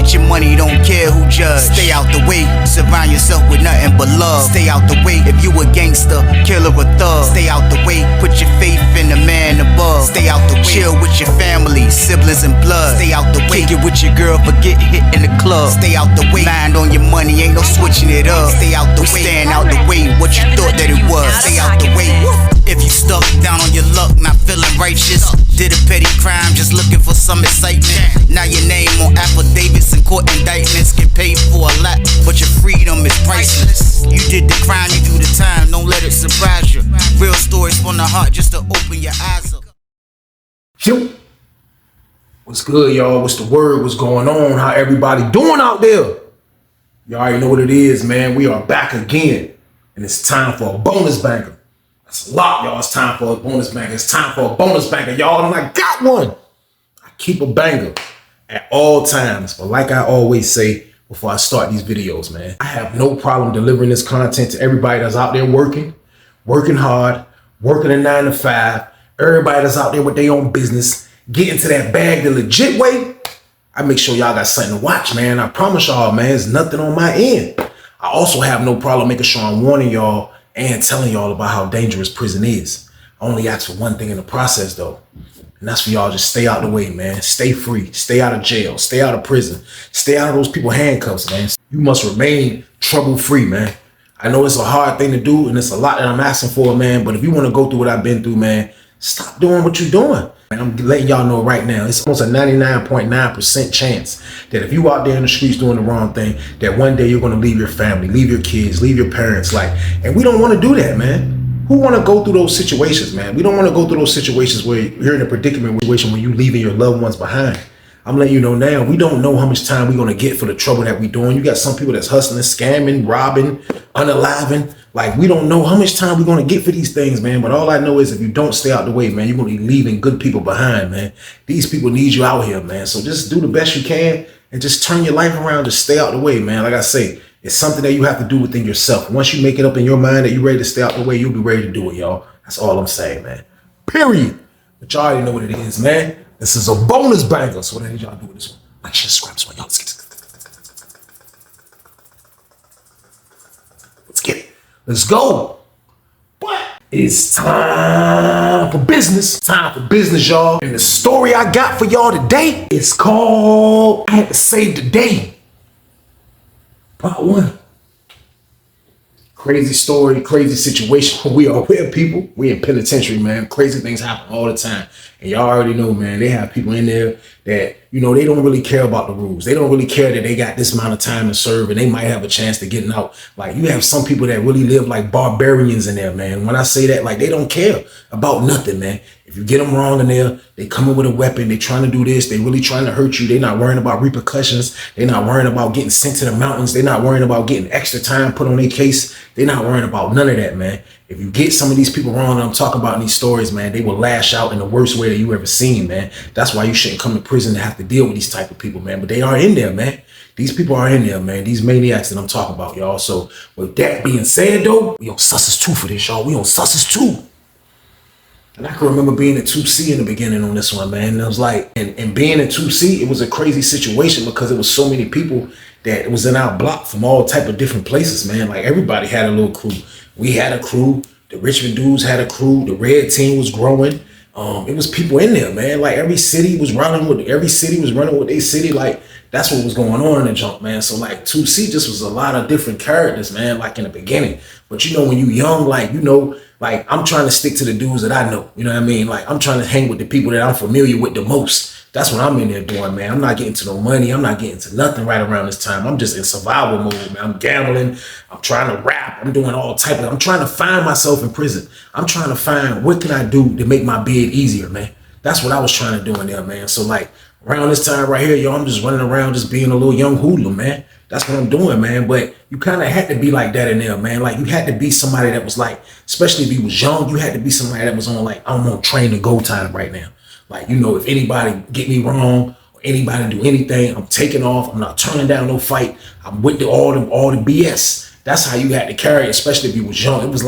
Get your money, don't care who judge. Stay out the way, surround yourself with nothing but love. Stay out the way, if you a gangster, killer or thug. Stay out the way, put your faith in the man above. Stay out the way, chill with your family, siblings and blood. Stay out the way, kick it with your girl, forget hit in the club. Stay out the way, mind on your money, ain't no switching it up. Stay out the way, stand out the way, what you thought that it was. Stay out the way. If you stuck down on your luck, not feeling righteous, did a petty crime, just looking for some excitement. Now your name on affidavits and court indictments, get paid for a lot, but your freedom is priceless. You did the crime, you do the time, don't let it surprise you. Real stories from the heart, just to open your eyes up. Yo, what's good, y'all? What's the word? What's going on? How everybody doing out there? Y'all already know what it is, man. We are back again, and it's time for a bonus banker. That's a lot, y'all. It's time for a bonus banker. It's time for a bonus banker, y'all. And I got one. I keep a banger at all times. But like I always say before I start these videos, man, I have no problem delivering this content to everybody that's out there working hard, working a 9 to 5. Everybody that's out there with their own business, getting to that bag the legit way. I make sure y'all got something to watch, man. I promise y'all, man, there's nothing on my end. I also have no problem making sure I'm warning y'all and telling y'all about how dangerous prison is. I only ask for one thing in the process, though. And that's for y'all just stay out of the way, man. Stay free. Stay out of jail. Stay out of prison. Stay out of those people handcuffs, man. You must remain trouble-free, man. I know it's a hard thing to do, and it's a lot that I'm asking for, man. But if you want to go through what I've been through, man, stop doing what you're doing. And I'm letting y'all know right now, it's almost a 99.9% chance that if you out there in the streets doing the wrong thing, that one day you're going to leave your family, leave your kids, leave your parents. And we don't want to do that, man. Who want to go through those situations, man? We don't want to go through those situations where you're in a predicament situation where you leaving your loved ones behind. I'm letting you know now, we don't know how much time we're going to get for the trouble that we're doing. You got some people that's hustling, scamming, robbing, unaliving. We don't know how much time we're going to get for these things, man. But all I know is if you don't stay out the way, man, you're going to be leaving good people behind, man. These people need you out here, man. So just do the best you can and just turn your life around. Just stay out the way, man. Like I say, it's something that you have to do within yourself. Once you make it up in your mind that you're ready to stay out the way, you'll be ready to do it, y'all. That's all I'm saying, man. Period. But y'all already know what it is, man. This is a bonus banger. So what I need y'all to do with this one? Like, share, subscribe, this one, y'all. Let's get it. Let's go. But it's time for business. Time for business, y'all. And the story I got for y'all today is called I Had to Save the Day. Part 1. Crazy story, crazy situation. We are with people. We in penitentiary, man. Crazy things happen all the time. And y'all already know, man, they have people in there that, you know, they don't really care about the rules. They don't really care that they got this amount of time to serve and they might have a chance to get out. You have some people that really live like barbarians in there, man. When I say that, they don't care about nothing, man. If you get them wrong in there, they come in with a weapon. They trying to do this. They really trying to hurt you. They're not worrying about repercussions. They're not worrying about getting sent to the mountains. They're not worrying about getting extra time put on their case. They're not worrying about none of that, man. If you get some of these people wrong that I'm talking about in these stories, man, they will lash out in the worst way that you ever seen, man. That's why you shouldn't come to prison to have to deal with these type of people, man. But they are in there, man. These people are in there, man. These maniacs that I'm talking about, y'all. So with that being said, though, we on Susses 2 for this, y'all. We on Susses 2. And I can remember being at 2C in the beginning on this one, man. And it was and being at 2C, it was a crazy situation because it was so many people that was in our block from all type of different places, man. Everybody had a little crew. We had a crew. The Richmond dudes had a crew. The red team was growing. It was people in there, man. Every city was running with their city. That's what was going on in the jump, man. So 2C just was a lot of different characters, man, in the beginning. But when you young, I'm trying to stick to the dudes that I know. You know what I mean? I'm trying to hang with the people that I'm familiar with the most. That's what I'm in there doing, man. I'm not getting to no money. I'm not getting to nothing right around this time. I'm just in survival mode, man. I'm gambling. I'm trying to rap. I'm doing all type of, I'm trying to find myself in prison. I'm trying to find what can I do to make my bed easier, man. That's what I was trying to do in there, man. So around this time right here, yo, I'm just running around just being a little young hoodlum, man. That's what I'm doing, man. But you kind of had to be like that in there, man. You had to be somebody that was especially if you was young, you had to be somebody that was on I'm on train to go time right now. If anybody get me wrong or anybody do anything, I'm taking off. I'm not turning down no fight. I'm with all the BS. That's how you had to carry it, especially if you was young. It was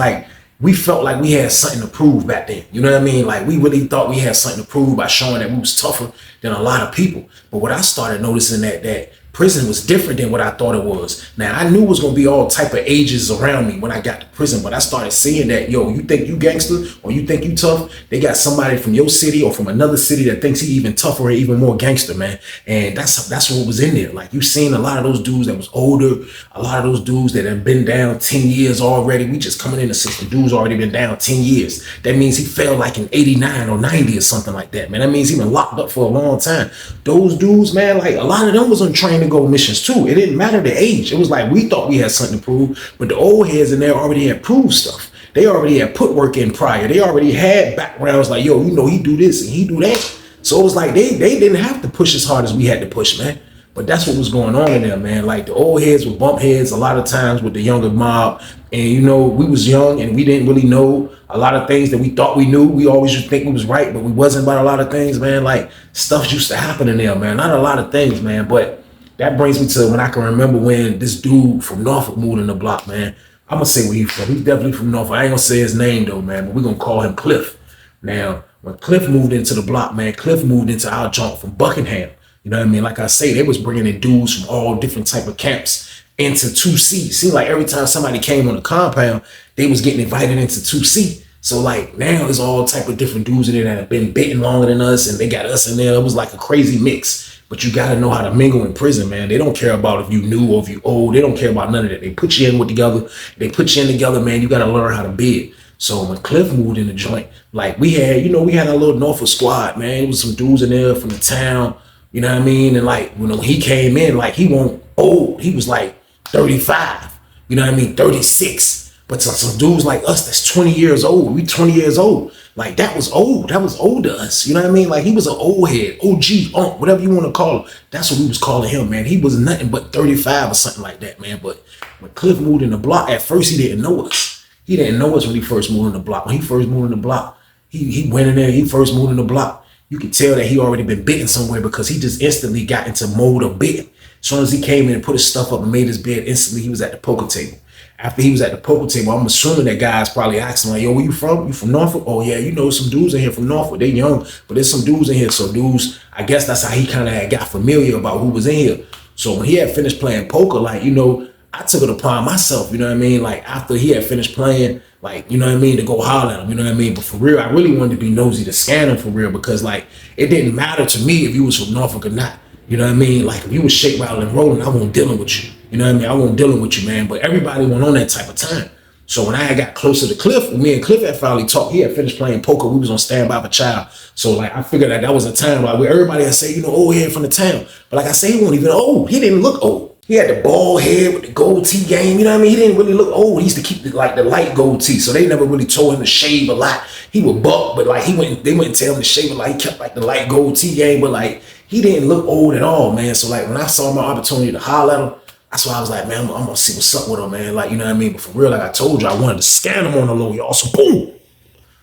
we felt like we had something to prove back then. You know what I mean? We really thought we had something to prove by showing that we was tougher than a lot of people. But what I started noticing that prison was different than what I thought it was. Now, I knew it was going to be all type of ages around me when I got to prison, but I started seeing that, yo, you think you gangster or you think you tough, they got somebody from your city or from another city that thinks he even tougher or even more gangster, man. And that's what was in there. Like, you seen a lot of those dudes that was older, a lot of those dudes that have been down 10 years already. We just coming in the system. Dude's already been down 10 years. That means he fell like in 89 or 90 or something like that, man. That means he been locked up for a long time. Those dudes, man, like a lot of them was on train to go missions too. It didn't matter the age. It was like we thought we had something to prove, but the old heads in there already had proved stuff. They already had put work in prior. They already had backgrounds like, yo, you know, he do this and he do that. So it was like they didn't have to push as hard as we had to push, man. But that's what was going on in there, man. Like the old heads would bump heads a lot of times with the younger mob. And, you know, we was young and we didn't really know a lot of things that we thought we knew. We always used to think we was right, but we wasn't about a lot of things, man. Like stuff used to happen in there, man. Not a lot of things, man. But that brings me to when I can remember when this dude from Norfolk moved in the block, man. I'm going to say where he's from. He's definitely from Norfolk. I ain't going to say his name, though, man. But we're going to call him Cliff. Now, when Cliff moved into the block, man, Cliff moved into our joint from Buckingham. You know what I mean? Like I say, they was bringing in dudes from all different type of camps into 2C. Seemed like every time somebody came on the compound, they was getting invited into 2C. So like now there's all type of different dudes in there that have been bitten longer than us, and they got us in there. It was like a crazy mix. But you got to know how to mingle in prison, man. They don't care about if you new or if you old. They don't care about none of that. They put you in with together. They put you in together, man. You got to learn how to bid. So when Cliff moved in the joint, like we had a little Norfolk squad, man. It was some dudes in there from the town. You know what I mean? And like, when he came in, like he wasn't old. He was like 35, you know what I mean? 36. But some dudes like us, that's 20 years old. We 20 years old. Like that was old. That was old to us. You know what I mean? Like he was an old head, OG, whatever you want to call him. That's what we was calling him, man. He was nothing but 35 or something like that, man. But when Cliff moved in the block, at first he didn't know us. He didn't know us when he first moved in the block. When he first moved in the block, he went in there, he first moved in the block. You could tell that he already been bitten somewhere because he just instantly got into mode of bitten. As soon as he came in and put his stuff up and made his bed, instantly he was at the poker table. After he was at the poker table, I'm assuming that guys probably asking like, yo, where you from? You from Norfolk? Oh yeah, you know some dudes in here from Norfolk. They young, but there's some dudes in here. So dudes, I guess that's how he kind of had got familiar about who was in here. So when he had finished playing poker, like, you know, I took it upon myself, you know what I mean? Like after he had finished playing, like, you know what I mean, to go holler at him, you know what I mean? But for real, I really wanted to be nosy to scan him for real, because like, it didn't matter to me if you was from Norfolk or not. You know what I mean? Like if you was shake, rattle, and rolling, I wasn't dealing with you. You know what I mean? I wasn't dealing with you, man. But everybody went on that type of time. So when I got closer to Cliff, when me and Cliff had finally talked, he had finished playing poker. We was on standby for child. So like I figured that was a time like where everybody had say, you know, old head from the town. But like I say, he wasn't even old. He didn't look old. He had the bald head with the gold tee game. You know what I mean? He didn't really look old. He used to keep the light gold tee. So they never really told him to shave a lot. He would buck, but like they wouldn't tell him to shave a lot. He kept like the light gold tee game, but like he didn't look old at all, man. So like when I saw my opportunity to holler at him, that's why I was like, man, I'm gonna see what's up with him, man. Like, you know what I mean? But for real, like I told you, I wanted to scan him on the low, y'all. So boom.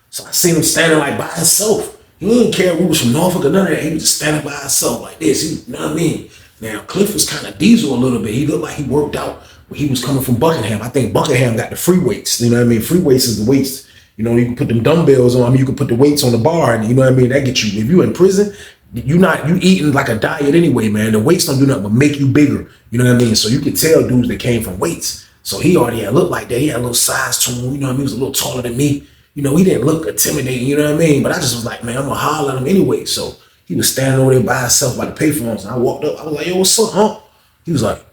So I seen him standing like by himself. He didn't care if we was from Norfolk or none of that. He was just standing by himself like this. You know what I mean? Now, Cliff was kind of diesel a little bit. He looked like he worked out when he was coming from Buckingham. I think Buckingham got the free weights. You know what I mean? Free weights is the weights. You know, you can put them dumbbells on. I mean, you can put the weights on the bar, and you know what I mean? That gets you. If you in prison, you eating like a diet anyway, man. The weights don't do nothing but make you bigger. You know what I mean? So you could tell dudes that came from weights. So he already had looked like that. He had a little size to him. You know what I mean? He was a little taller than me. You know, he didn't look intimidating. You know what I mean? But I just was like, man, I'm gonna holler at him anyway. So he was standing over there by himself by the payphones, and I walked up. I was like, yo, what's up, huh? He was like,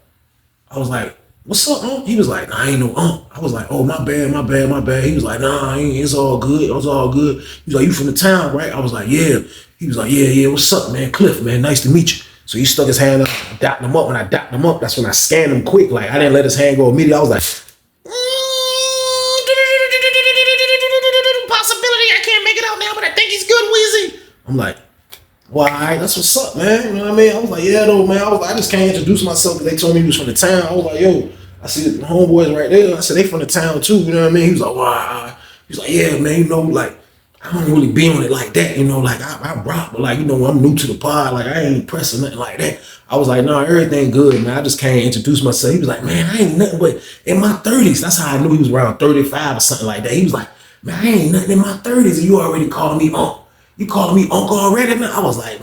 I was like, what's up, huh? He was like, nah, I ain't no I was like, oh, my bad. He was like, nah, it's all good. It was all good. He was like, you from the town, right? I was like, yeah. He was like, yeah, what's up, man? Cliff, man, nice to meet you. So he stuck his hand up, docked him up. When I docked him up, that's when I scanned him quick. Like, I didn't let his hand go immediately. I was like, possibility, I can't make it out now, but I think he's good, Weezy. I'm like, well, all right, that's what's up, man. You know what I mean? I was like, yeah, though, man. I just can't introduce myself because they told me he was from the town. I was like, yo, I see the homeboys right there. I said, they from the town too. You know what I mean? He was like, wow. He was like, yeah, man, you know, like, I don't really be on it like that, you know, like I rock, but like, you know, I'm new to the pod, like I ain't pressing nothing like that. I was like, no, everything good, man. I just can't introduce myself. He was like, man, I ain't nothing but in my 30s. That's how I knew he was around 35 or something like that. He was like, man, I ain't nothing in my 30s and you already calling me uncle. You calling me uncle already, man? I was like,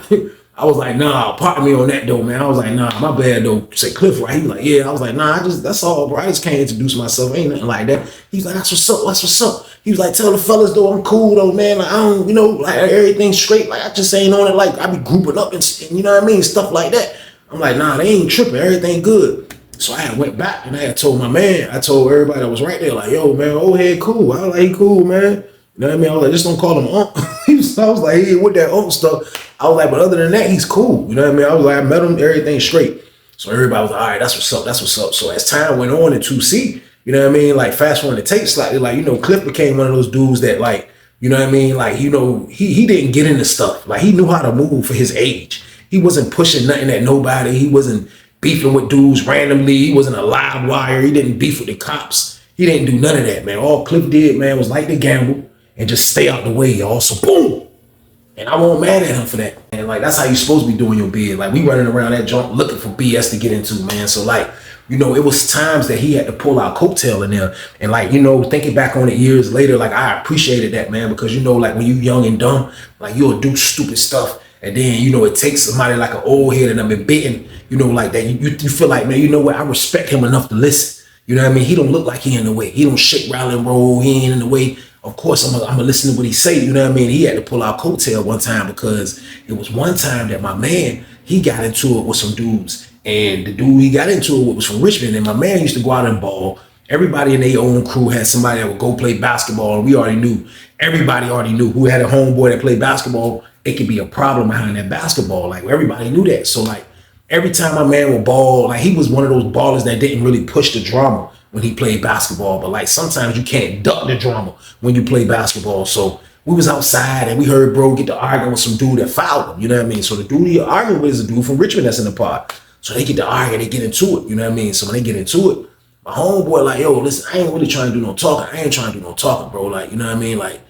I was like, nah, pardon me on that though, man. I was like, nah, my bad though. Say Cliff, right? He was like, yeah. I was like, nah, that's all, bro. I just can't introduce myself. Ain't nothing like that. He's like, that's what's up. That's what's up. He was like, tell the fellas though, I'm cool though, man. Like, I don't, like everything's straight. Like, I just ain't on it. Like, I be grouping up and you know what I mean? Stuff like that. I'm like, nah, they ain't tripping. Everything good. So I had went back and I had told my man, I told everybody that was right there, like, yo, man, old head cool. I was like, he cool, man. You know what I mean? I was like, just don't call him Unc. I was like, hey, with that Unc stuff. I was like, but other than that, he's cool. You know what I mean? I was like, I met him, everything straight. So everybody was like, all right, that's what's up. That's what's up. So as time went on in 2C, you know what I mean? Like fast forward the tape slightly, like, Cliff became one of those dudes that like, you know what I mean? Like, he didn't get into stuff. Like he knew how to move for his age. He wasn't pushing nothing at nobody. He wasn't beefing with dudes randomly. He wasn't a live wire. He didn't beef with the cops. He didn't do none of that, man. All Cliff did, man, was like to gamble and just stay out the way, y'all. So boom. And I won't mad at him for that. And like, that's how you supposed to be doing your bid. Like we running around that joint looking for BS to get into, man. So like, it was times that he had to pull out coattail in there. And like, thinking back on it years later, like I appreciated that, man, because like when you young and dumb, like you'll do stupid stuff. And then, it takes somebody like an old head and I've been bitten, like that. You feel like, man, you know what? I respect him enough to listen. You know what I mean? He don't look like he in the way. He don't shake, rattle, and roll. He ain't in the way. Of course, I'm gonna listen to what he say. You know what I mean? He had to pull out coattail one time because it was one time that my man, he got into it with some dudes. And the dude he got into it with was from Richmond. And my man used to go out and ball. Everybody in their own crew had somebody that would go play basketball. And we already knew. Everybody already knew who had a homeboy that played basketball. It could be a problem behind that basketball. Like everybody knew that. So like every time my man would ball, like he was one of those ballers that didn't really push the drama when he played basketball. But like sometimes you can't duck the drama when you play basketball. So we was outside and we heard bro get to arguing with some dude that fouled him. You know what I mean? So the dude he arguing with is a dude from Richmond that's in the pod. So they get to argue, they get into it. You know what I mean? So when they get into it, my homeboy like, yo, listen, I ain't really trying to do no talking. I ain't trying to do no talking, bro. Like, you know what I mean? Like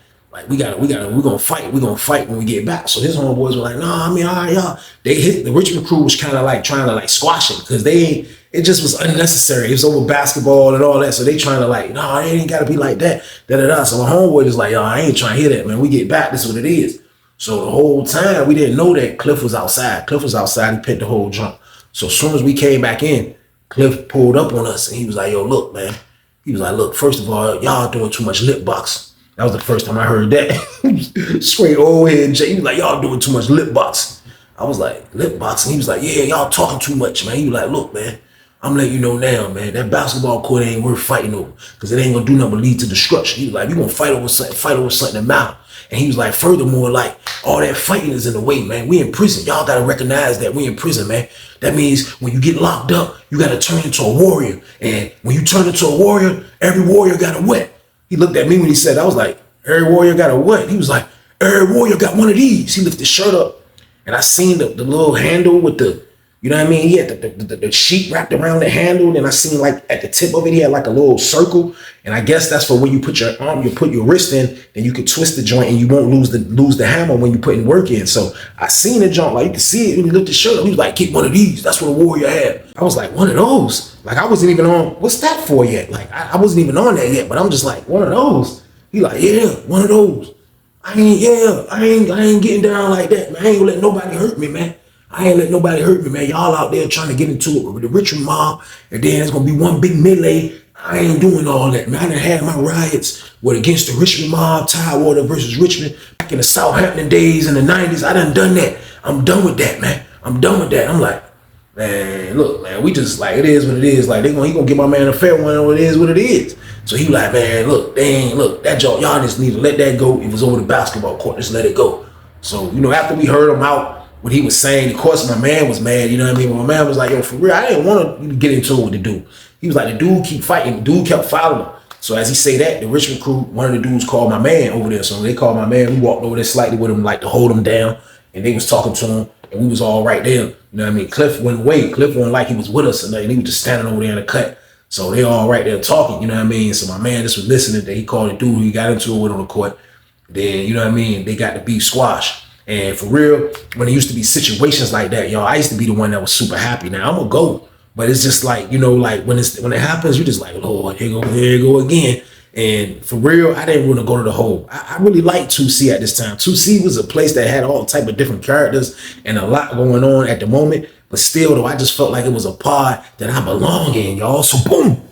we're gonna fight. We're gonna fight when we get back. So his homeboys were like, nah, I mean, all right, y'all. The Richmond crew was kind of like trying to like squash it because it just was unnecessary. It was over basketball and all that. So they trying to like, nah, it ain't gotta be like that. So my homeboy was like, yo, I ain't trying to hear that, man. We get back, this is what it is. So the whole time we didn't know that Cliff was outside. He picked the whole jump. So as soon as we came back in, Cliff pulled up on us and he was like, yo, look, man. He was like, look, first of all, y'all doing too much lip box. That was the first time I heard that. Straight old head Jay. He was like, y'all doing too much lip boxing. I was like, lip boxing? He was like, yeah, y'all talking too much, man. He was like, look, man, I'm letting you know now, man, that basketball court ain't worth fighting over because it ain't gonna do nothing but lead to destruction. He was like, you gonna fight over something that matter. And he was like, furthermore, like, all that fighting is in the way, man. We in prison. Y'all gotta recognize that we in prison, man. That means when you get locked up, you gotta turn into a warrior. And when you turn into a warrior, every warrior got a what? He looked at me when he said, I was like, every warrior got a what? He was like, every warrior got one of these. He lifted his shirt up and I seen the little handle with the, you know what I mean? He had the sheet wrapped around the handle. And I seen like at the tip of it, he had like a little circle. And I guess that's for when you put your arm, you put your wrist in, then you can twist the joint and you won't lose the hammer when you putting work in. So I seen the joint, like you can see it when he lifted his shirt up. He was like, keep one of these. That's what a warrior had. I was like, one of those? Like I wasn't even on, what's that for yet? Like I wasn't even on that yet, but I'm just like, one of those? He like, yeah, one of those. I ain't getting down like that, man. I ain't gonna let nobody hurt me, man. I ain't let nobody hurt me, man. Y'all out there trying to get into it with the Richmond mob, and then it's gonna be one big melee. I ain't doing all that, man. I done had my riots against the Richmond mob, Tidewater versus Richmond, back in the Southampton days in the 90s. I done that. I'm done with that, man. I'm done with that. I'm like, man, look, man, we just like, it is what it is. Like, he gonna give my man a fair one, or it is what it is. So he like, man, look, that joke, y'all just need to let that go. It was over the basketball court, just let it go. So, after we heard him out, what he was saying, of course, my man was mad, you know what I mean? But my man was like, yo, for real, I didn't want to get into it with the dude. He was like, the dude keep fighting, the dude kept following him. So as he say that, the Richmond crew, one of the dudes called my man over there. So they called my man, we walked over there slightly with him, like to hold him down. And they was talking to him, and we was all right there. You know what I mean? Cliff went away. Cliff wasn't like he was with us, and he was just standing over there in the cut. So they all right there talking, you know what I mean? So my man just was listening. That he called the dude who he got into it with on the court. Then, you know what I mean? They got the beef squash. And for real, when it used to be situations like that, y'all, I used to be the one that was super happy. Now I'm gonna go, but it's just like, like when it happens, you just like, Lord, here you go again. And for real, I didn't want to go to the hole. I really liked 2C at this time. 2C was a place that had all type of different characters and a lot going on at the moment. But still, though, I just felt like it was a pod that I belong in, y'all. So boom.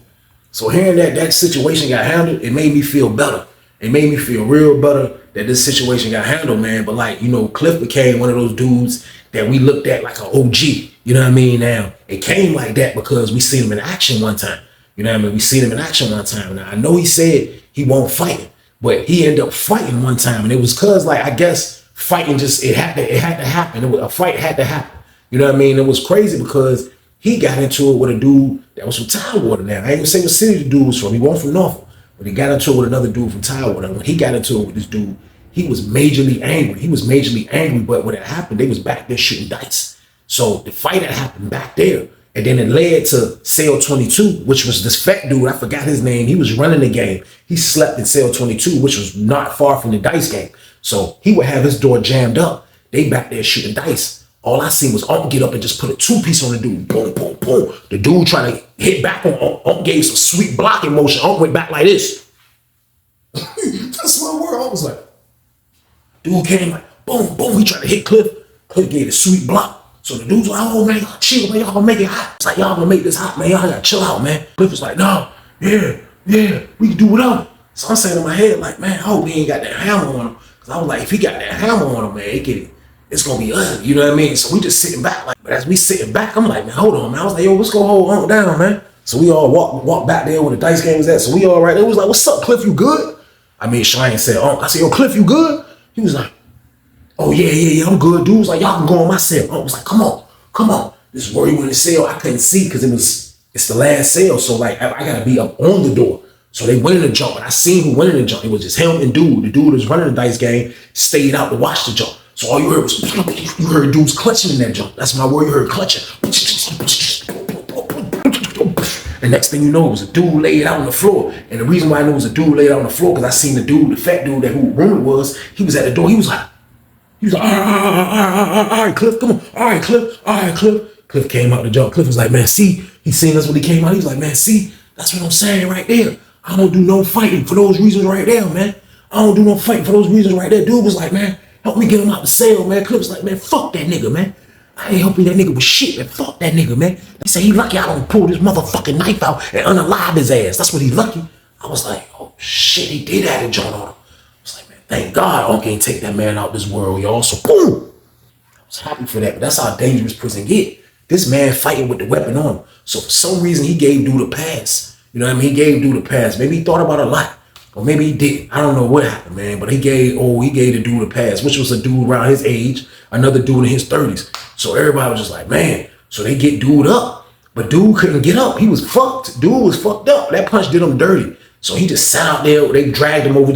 So hearing that situation got handled, it made me feel better. It made me feel real better that this situation got handled, man. But like, Cliff became one of those dudes that we looked at like an OG. You know what I mean? Now, it came like that because we seen him in action one time. You know what I mean? We seen him in action one time. Now, I know he said he won't fight, but he ended up fighting one time. And it was cause like, I guess fighting it had to happen. A fight had to happen. You know what I mean? It was crazy because he got into it with a dude that was from Tidewater now. I ain't gonna say what city the dude was from. He wasn't from Norfolk, but he got into it with another dude from Tidewater. And when he got into it with this dude, he was majorly angry. But when it happened, they was back there shooting dice. So the fight had happened back there. And then it led to Cell 22, which was this fat dude. I forgot his name. He was running the game. He slept in Cell 22, which was not far from the dice game. So he would have his door jammed up. They back there shooting dice. All I seen was Unc get up and just put a 2-piece on the dude. Boom, boom, boom. The dude trying to hit back on Unc. Unc gave some sweet blocking motion. Unc went back like this. That's my word. I was like, dude came like, boom, boom. He tried to hit Cliff. Cliff gave a sweet block. So the dude's like, oh man, y'all chill, man. Y'all gonna make it hot. It's like, y'all gonna make this hot, man. Y'all gotta chill out, man. Cliff was like, no, yeah, we can do whatever. So I'm saying in my head, like, man, I hope he ain't got that hammer on him. Cause I was like, if he got that hammer on him, man, it's gonna be ugly. You know what I mean? So we just sitting back, like, but as we sitting back, I'm like, man, hold on, man. I was like, yo, let's go hold Unc down, man. So we all walk back there where the dice game was at. So we all right there. It was like, what's up, Cliff? You good? I mean, Cheyenne said, Unc. I said, yo, Cliff, you good? He was like, oh yeah, I'm good. Dude was like, y'all can go on my cell. Unc was like, come on. This is where he went to sell. I couldn't see because it's the last sale. So like, I gotta be up on the door. So they went in the jump, and I seen who went in the jump. It was just him and dude. The dude was running the dice game, stayed out to watch the jump. So all you heard was, you heard dudes clutching in that jump. That's my word, you heard clutching. The next thing you know, it was a dude laid out on the floor. And the reason why I knew it was a dude laid out on the floor, because I seen the dude, the fat dude that who room it was, he was at the door. He was like, all right, Cliff, come on. All right, Cliff. Cliff came out the jump. Cliff was like, man, see, he seen us when he came out. He was like, man, see, that's what I'm saying right there. I don't do no fighting for those reasons right there, man. I don't do no fighting for those reasons right there. Dude was like, man, help me get him out the cell, man. Cliff was like, man, fuck that nigga, man. I ain't helping that nigga with shit, man. Fuck that nigga, man. He said he lucky I don't pull this motherfucking knife out and unalive his ass. That's what he lucky. I was like, oh shit, he did have a joint on him. I was like, man, thank God Unc ain't take that man out this world, y'all. So boom. I was happy for that, but that's how dangerous prison get. This man fighting with the weapon on him. So for some reason he gave dude a pass. You know what I mean? He gave dude a pass. Maybe he thought about it a lot. Or maybe he didn't. I don't know what happened, man. But he gave the dude a pass, which was a dude around his age, another dude in his 30s. So everybody was just like, man. So they get dude up. But dude couldn't get up. He was fucked. Dude was fucked up. That punch did him dirty. So he just sat out there. They dragged him over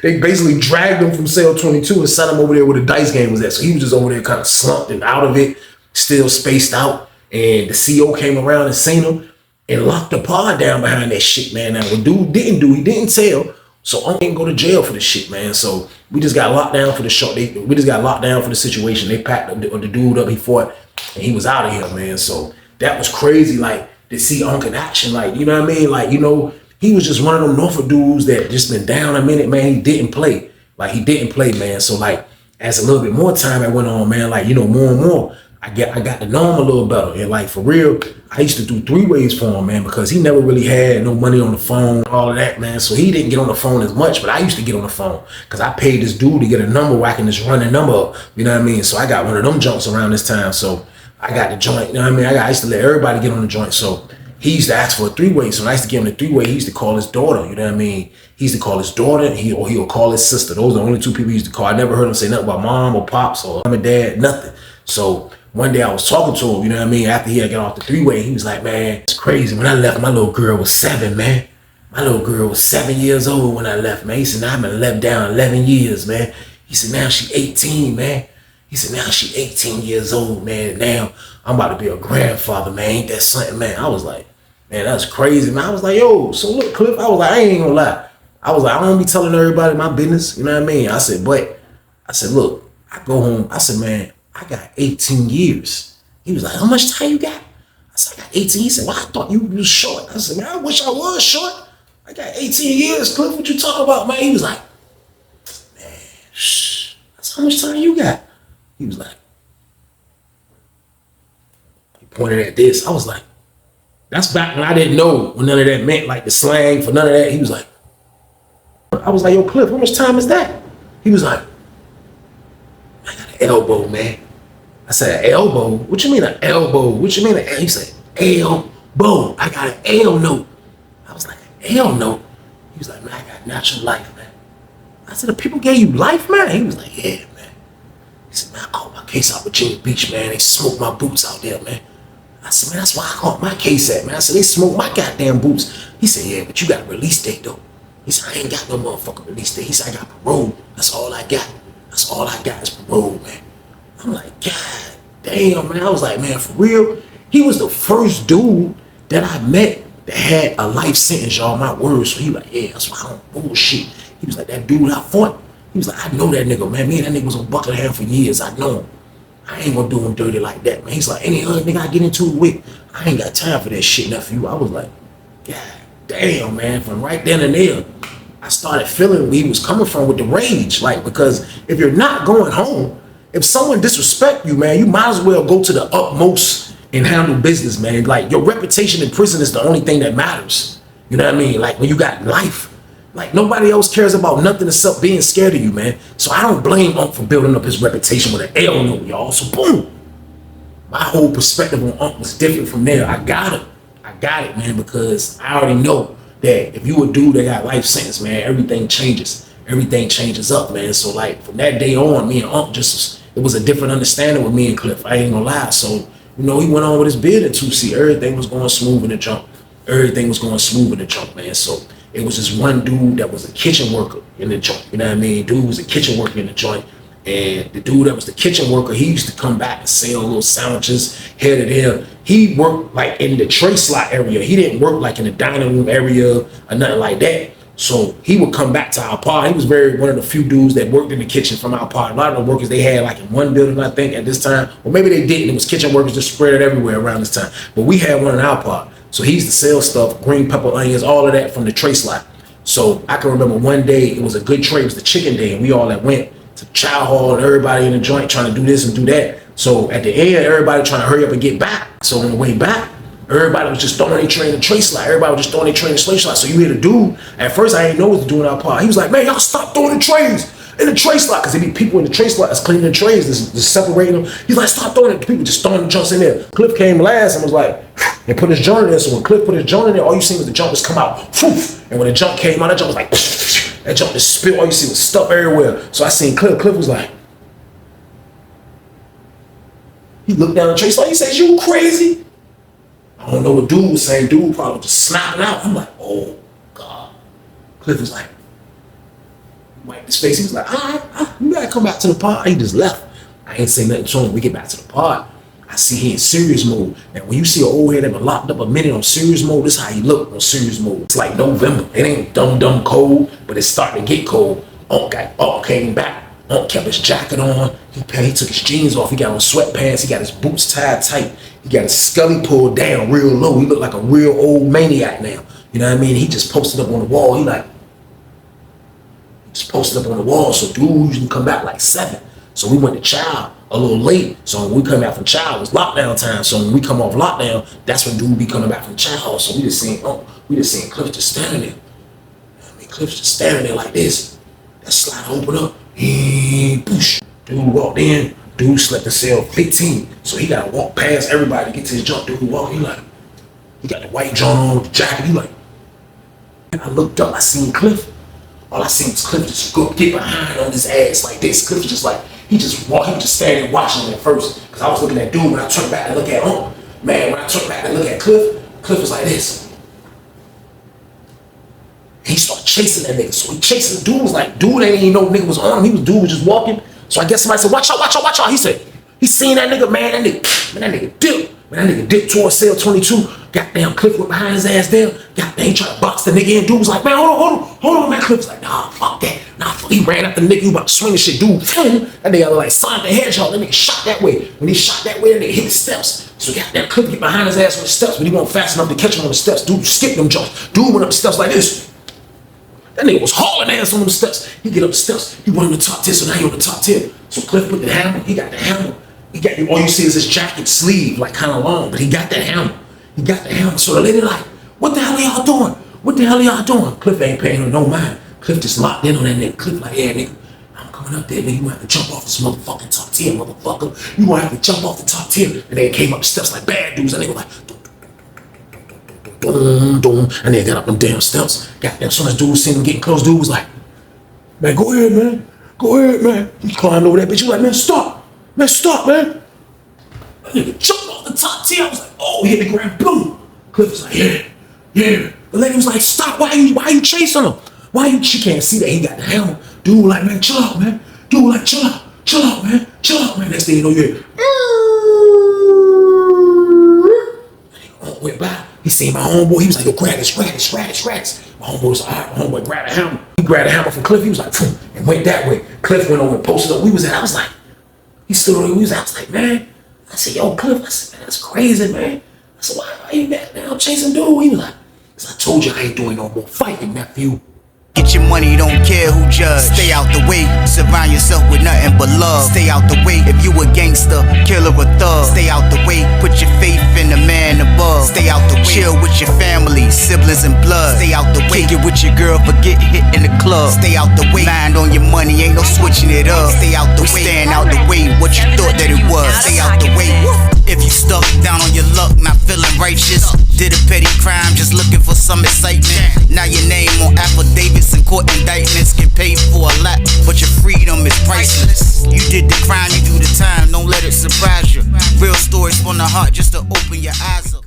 they basically dragged him from cell 22 and sat him over there where the dice game was at. So he was just over there kind of slumped and out of it, still spaced out. And the CO came around and seen him and locked the pod down behind that shit, man. Now, what dude didn't do, he didn't tell. So I didn't go to jail for the shit, man. So we just got locked down for the short. We just got locked down for the situation. They packed the dude up. He fought and he was out of here, man. So that was crazy, like, to see Unc in action. Like, you know what I mean? Like, he was just one of them Norfolk dudes that just been down a minute, man. He didn't play. Like, he didn't play, man. So, like, as a little bit more time I went on, man, like, more and more, I got to know him a little better. And like, for real, I used to do 3-ways for him, man, because he never really had no money on the phone, all of that, man. So he didn't get on the phone as much, but I used to get on the phone because I paid this dude to get a number where I can just run the number up. You know what I mean? So I got one of them jumps around this time. So I got the joint, you know what I mean? I used to let everybody get on the joint. So he used to ask for a 3-way. So when I used to give him the 3-way, he used to call his daughter, you know what I mean? He used to call his daughter, or he would call his sister. Those are the only two people he used to call. I never heard him say nothing about mom or pops or mom and dad, nothing. So one day I was talking to him, you know what I mean? After he had got off the 3-way, he was like, man, it's crazy. When I left, my little girl was 7, man. My little girl was 7 years old when I left, man. He said, now I've been left down 11 years, man. He said, now she 18, man. He said, now she 18 years old, man. And now I'm about to be a grandfather, man. Ain't that something, man? I was like, man, that's crazy, man. I was like, yo, so look, Cliff, I was like, I ain't gonna lie. I was like, I don't be telling everybody my business, you know what I mean? I said, look, I go home. I said, man, I got 18 years. He was like, how much time you got? I said, I got 18. He said, well, I thought you was short. I said, man, I wish I was short. I got 18 years, Cliff. What you talking about, man? He was like, man, shh. That's how much time you got. He was like, he pointed at this. I was like, that's back when I didn't know what none of that meant, like the slang for none of that. He was like, I was like, yo, Cliff, how much time is that? He was like, I got an elbow, man. I said, an elbow? What you mean an elbow? What you mean an elbow? He said, elbow. I got an L note. I was like, an L note? He was like, man, I got natural life, man. I said, the people gave you life, man? He was like, yeah, man. He said, man, I caught my case out Virginia Beach, man. They smoked my boots out there, man. I said, man, that's why I caught my case at, man. I said, they smoked my goddamn boots. He said, yeah, but you got a release date, though. He said, I ain't got no motherfucking release date. He said, I got parole. That's all I got. That's all I got is parole, man. I'm like, God damn, man. I was like, man, for real? He was the first dude that I met that had a life sentence, y'all, my words. So he like, yeah, that's why I don't bullshit. He was like, that dude I fought, he was like, I know that nigga, man. Me and that nigga was on Buckingham for years. I know him. I ain't gonna do him dirty like that, man. He's like, any other nigga I get into it with, I ain't got time for that shit, nephew. I was like, God damn, man. From right then and there, I started feeling where he was coming from with the rage. Like, because if you're not going home, if someone disrespect you, man, you might as well go to the utmost and handle business, man. Like, your reputation in prison is the only thing that matters. You know what I mean? Like, when you got life, like, nobody else cares about nothing except being scared of you, man. So I don't blame Unc for building up his reputation with an L note, y'all. So boom, my whole perspective on Unc was different from there. I got it, man, because I already know that if you a dude that got life sentence, man, everything changes. Everything changes up, man. So, like, from that day on, me and Unc it was a different understanding with me and Cliff. I ain't gonna lie. So, you know, he went on with his bid in 2C. Everything was going smooth in the jump. Everything was going smooth in the jump, man. So it was just one dude that was a kitchen worker in the joint. You know what I mean? Dude was a kitchen worker in the joint. And the dude that was the kitchen worker, he used to come back and sell little sandwiches here to there. He worked like in the tray slot area. He didn't work like in the dining room area or nothing like that. So he would come back to our pod. He was one of the few dudes that worked in the kitchen from our pod. A lot of the workers they had like in one building, I think, at this time. Or maybe they didn't. It was kitchen workers just spread it everywhere around this time. But we had one in our pod. So he used to sell stuff, green pepper, onions, all of that from the tray slot. So I can remember one day, it was a good tray. It was the chicken day. And we all that went to chow hall and everybody in the joint trying to do this and do that. So at the end, everybody trying to hurry up and get back. So on the way back, everybody was just throwing their tray in the tray slot. Everybody was just throwing their tray in the tray slot. So you hear the dude, at first I didn't know what to do in our pod. He was like, man, y'all stop throwing the trays in the tray slot. Because there be people in the tray slot that's cleaning the trays, just separating them. He's like, stop throwing it. People just throwing the junks in there. Cliff came last and was like, and put his joint in there. So when Cliff put his joint in there, all you see was the junk just come out. Poof. And when the junk came out, that junk was like, that junk just spilled. All you see was stuff everywhere. So I seen Cliff. Cliff was like, he looked down the tray slot. He says, you crazy? I don't know what dude was saying. Dude probably just snapping out. I'm like, oh, God. Cliff was like, wiped his face. He was like, all right, you gotta come back to the pod. He just left. I ain't say nothing to him. We get back to the pod. I see he in serious mode. And when you see an old head that been locked up a minute on serious mode, this is how he look on serious mode. It's like November. It ain't dumb cold, but it's starting to get cold. Unc came back. Unc kept his jacket on. He took his jeans off. He got on sweatpants. He got his boots tied tight. He got his scully pulled down real low. He looked like a real old maniac now. You know what I mean? He just posted up on the wall. He just posted up on the wall. So dude usually come back like 7. So we went to chow a little late. So when we come back from chow, it was lockdown time. So when we come off lockdown, that's when dude be coming back from chow. So we just seen Cliff just standing there. I mean, Cliff's just standing there like this. That slide open up. Push. Dude walked in. Dude slept in cell 15. So he gotta walk past everybody to get to his junk. Dude walk. He got the white joint on, the jacket. He like. And I looked up. I seen Cliff. All I seen was Cliff just go get behind on his ass like this. Cliff just like. He just standing watching him at first. Because I was looking at dude. When I turned back and look at him, man, when I turned back and look at Cliff was like this. He started chasing that nigga. So he chasing the dude. Was like, dude ain't even know nigga was on him. Dude was just walking. So I guess somebody said, watch out. He said, he seen that nigga, man. That nigga dipped. Man, that nigga dipped towards cell 22. Goddamn Cliff went behind his ass there. Goddamn, he tried to box the nigga in. Dude was like, man, hold on, man. Cliff was like, nah, fuck that. Nah, fuck. He ran up the nigga. He about to swing the shit. Dude, that nigga like Sonic the Hedgehog. That nigga shot that way. When he shot that way, that nigga hit the steps. So goddamn Cliff get behind his ass on the steps, but he wasn't fast enough to catch him on the steps. Dude skipped them jumps. Dude went up the steps like this. That nigga was hauling ass on them steps. He get up the steps, he went on the top tier, so now he on the top tier. So Cliff put the hammer, he got the hammer. He got, all you see is his jacket sleeve, like kind of long, but he got that hammer. He got the hammer. So the lady like, what the hell are y'all doing? What the hell are y'all doing? Cliff ain't paying her no mind. Cliff just locked in on that nigga. Cliff like, yeah, nigga, I'm coming up there, nigga. You gonna have to jump off this motherfucking top tier, motherfucker. You gonna have to jump off the top tier. And they came up the steps like bad dudes, and they were like, boom, boom, and they got up them damn steps. Goddamn, as soon as dude seen him getting close, dude was like, man, go ahead, man. Go ahead, man. He climbed over that bitch. He was like, man, stop. Man, stop, man. That nigga jumped off the top tier. I was like, oh, he hit the ground, boom. Cliff was like, yeah, yeah. The lady was like, stop. Why are you chasing him? She can't see that he got the hammer. Dude was like, man, chill out, man. Dude was like, chill out, man. Chill out, man. Next thing you know, you hear, went by. He seen my homeboy. He was like, yo, grab this. My homeboy was like, all right. My homeboy grabbed a hammer. He grabbed a hammer from Cliff. He was like, phoom, and went that way. Cliff went over and posted up. I was like, he stood on. I was like, man. I said, yo, Cliff. I said, man, that's crazy, man. I said, why are you back now chasing dude? He was like, because I told you I ain't doing no more fighting, nephew. Get your money, don't care who judge. Stay out the way, surround yourself with nothing but love. Stay out the way if you a gangster, killer or thug. Stay out the way, put your faith in the man above. Stay out the way, chill with your family, siblings and blood. Stay out the way, kick it with your girl, forget hit in the club. Stay out the way, mind on your money, ain't no switching it up. Stay out the way, stand out the way, what you thought that it was. Stay out the way. If you stuck down on your luck, not feeling righteous, did a petty crime, just looking for some excitement. Now your name on affidavits and court indictments, get paid for a lot, but your freedom is priceless. You did the crime, you do the time, don't let it surprise you. Real stories from the heart, just to open your eyes up.